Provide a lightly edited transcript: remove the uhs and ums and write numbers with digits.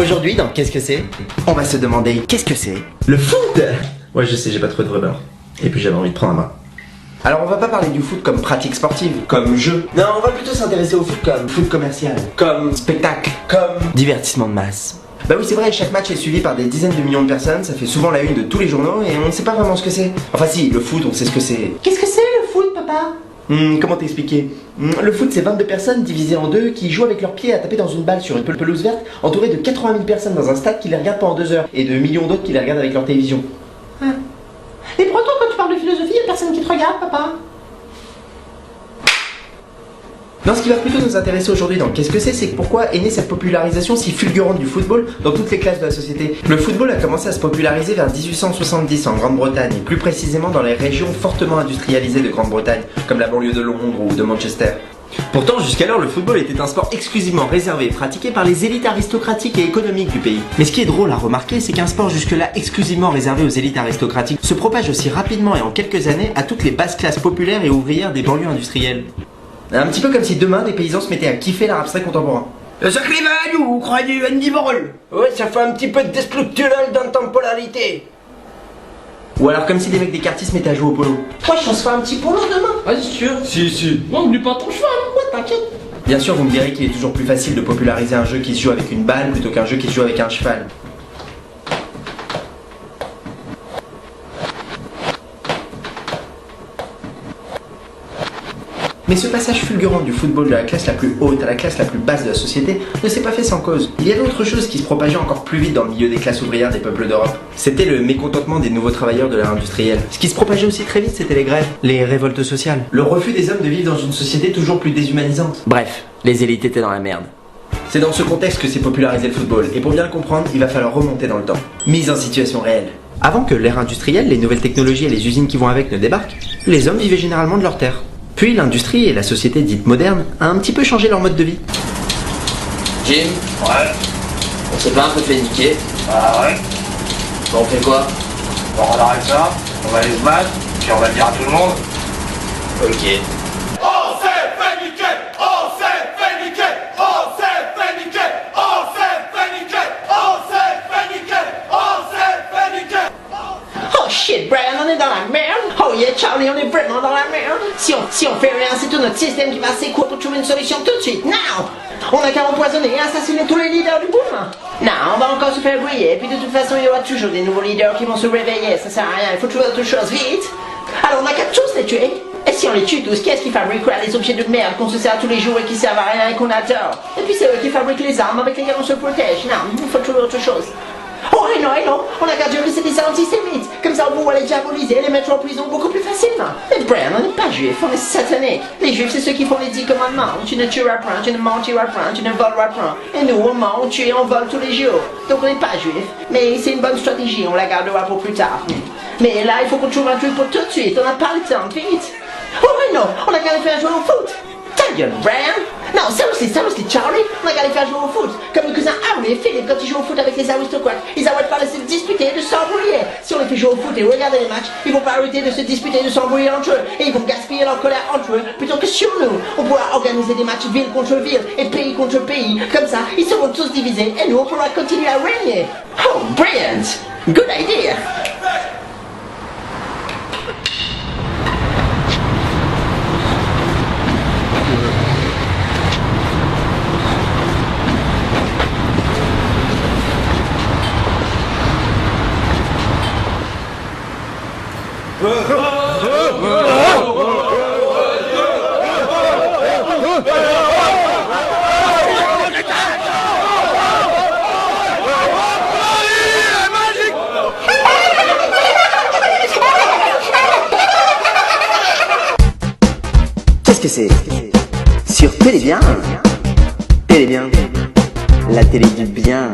Aujourd'hui, dans Qu'est-ce que c'est, on va se demander qu'est-ce que c'est le foot. Ouais, je sais, j'ai pas trouvé de rumeur. Et puis j'avais envie de prendre un bain. Alors on va pas parler du foot comme pratique sportive, comme jeu. Non, on va plutôt s'intéresser au foot comme foot commercial, comme spectacle, comme divertissement de masse. Bah oui, c'est vrai, chaque match est suivi par des dizaines de millions de personnes, ça fait souvent la une de tous les journaux et on ne sait pas vraiment ce que c'est. Enfin si, le foot, on sait ce que c'est. Qu'est-ce que c'est le foot, papa? Comment t'expliquer? Le foot, c'est 22 personnes divisées en deux qui jouent avec leurs pieds à taper dans une balle sur une pelouse verte, entourées de 80 000 personnes dans un stade qui les regardent pendant 2 heures et de millions d'autres qui les regardent avec leur télévision. Et pourtant, quand tu parles de philosophie, y'a personne qui te regarde, papa. Non, ce qui va plutôt nous intéresser aujourd'hui dans Qu'est-ce que c'est pourquoi est née cette popularisation si fulgurante du football dans toutes les classes de la société. Le football a commencé à se populariser vers 1870 en Grande-Bretagne, et plus précisément dans les régions fortement industrialisées de Grande-Bretagne, comme la banlieue de Londres ou de Manchester. Pourtant, jusqu'alors, le football était un sport exclusivement réservé et pratiqué par les élites aristocratiques et économiques du pays. Mais ce qui est drôle à remarquer, c'est qu'un sport jusque-là exclusivement réservé aux élites aristocratiques se propage aussi rapidement et en quelques années à toutes les basses classes populaires et ouvrières des banlieues industrielles. Un petit peu comme si demain des paysans se mettaient à kiffer l'art abstrait contemporain. Sacré Valou, vous croyez Andy Morel? Ouais, ça fait un petit peu de destructural dans temporalité. Ou alors comme si des mecs des quartiers se mettaient à jouer au polo. Moi, je se fais un petit polo demain. Vas-y, sûr. Si. Non, oublie pas ton cheval. Ouais, t'inquiète. Bien sûr, vous me direz qu'il est toujours plus facile de populariser un jeu qui se joue avec une balle plutôt qu'un jeu qui se joue avec un cheval. Mais ce passage fulgurant du football de la classe la plus haute à la classe la plus basse de la société ne s'est pas fait sans cause. Il y avait autre chose qui se propageait encore plus vite dans le milieu des classes ouvrières des peuples d'Europe. C'était le mécontentement des nouveaux travailleurs de l'ère industrielle. Ce qui se propageait aussi très vite, c'était les grèves, les révoltes sociales, le refus des hommes de vivre dans une société toujours plus déshumanisante. Bref, les élites étaient dans la merde. C'est dans ce contexte que s'est popularisé le football, et pour bien le comprendre, il va falloir remonter dans le temps. Mise en situation réelle. Avant que l'ère industrielle, les nouvelles technologies et les usines qui vont avec ne débarquent, les hommes vivaient généralement de leurs terres. Puis l'industrie et la société dite moderne a un petit peu changé leur mode de vie. Jim? Ouais. On s'est pas un peu fait niquer? Ah ouais. Bon, on fait quoi? Bon, on arrête ça, on va aller se battre, puis on va le dire à tout le monde. Ok. On s'est fait niquer! On s'est fait niquer! On s'est fait niquer! On s'est fait niquer! On s'est fait niquer! On s'est fait niquer! Oh shit, Brian, on est dans la merde. Oh yeah, Charlie, on est vraiment dans la merde. Si on fait rien, c'est tout notre système qui va s'écrouler pour trouver une solution tout de suite. Now! On a qu'à empoisonner et assassiner tous les leaders du mouvement. Non, on va encore se faire griller. Et puis de toute façon, il y aura toujours des nouveaux leaders qui vont se réveiller. Ça sert à rien, il faut trouver autre chose vite. Alors on a qu'à tous les tuer. Et si on les tue tous, qu'est-ce qui fabriquera les objets de merde qu'on se sert tous les jours et qui servent à rien et qu'on adore? Et puis c'est eux qui fabriquent les armes avec lesquelles on se protège. Non, il faut trouver autre chose. Oh, et non, on a qu'à dire que c'est des antisémites. Comme ça, on pourra les diaboliser et les mettre en prison beaucoup plus facilement. Mais Brian, on n'est pas juifs, on est sataniques. Les juifs, c'est ceux qui font les 10 commandements. Tu ne tueras point, tu ne mentiras point, tu ne voleras point. Et nous, on ment, on tue et on vole tous les jours. Donc on n'est pas juifs. Mais c'est une bonne stratégie, on la gardera pour plus tard. Mais là, il faut qu'on trouve un truc pour tout de suite, on n'a pas le temps, vite. Oh, et non, on a qu'à les faire jouer au foot. Ta gueule, Brian! Non, seriously, Charlie, on a qu'à les faire jouer au foot. Comme le cousin Harry et Philippe quand ils jouent au foot avec les aristocrates. Ils arrêtent pas de se disputer et de s'embrouiller. Si on les fait jouer au foot et regarder les matchs, ils vont pas arrêter de se disputer et de s'embrouiller entre eux. Et ils vont gaspiller leur colère entre eux plutôt que sur nous. On pourra organiser des matchs ville contre ville et pays contre pays. Comme ça, ils seront tous divisés et nous, on pourra continuer à régner. Oh, brilliant! Good idea! Qu'est-ce que c'est? Sur Télé Bien? Télé Bien, la télé du bien.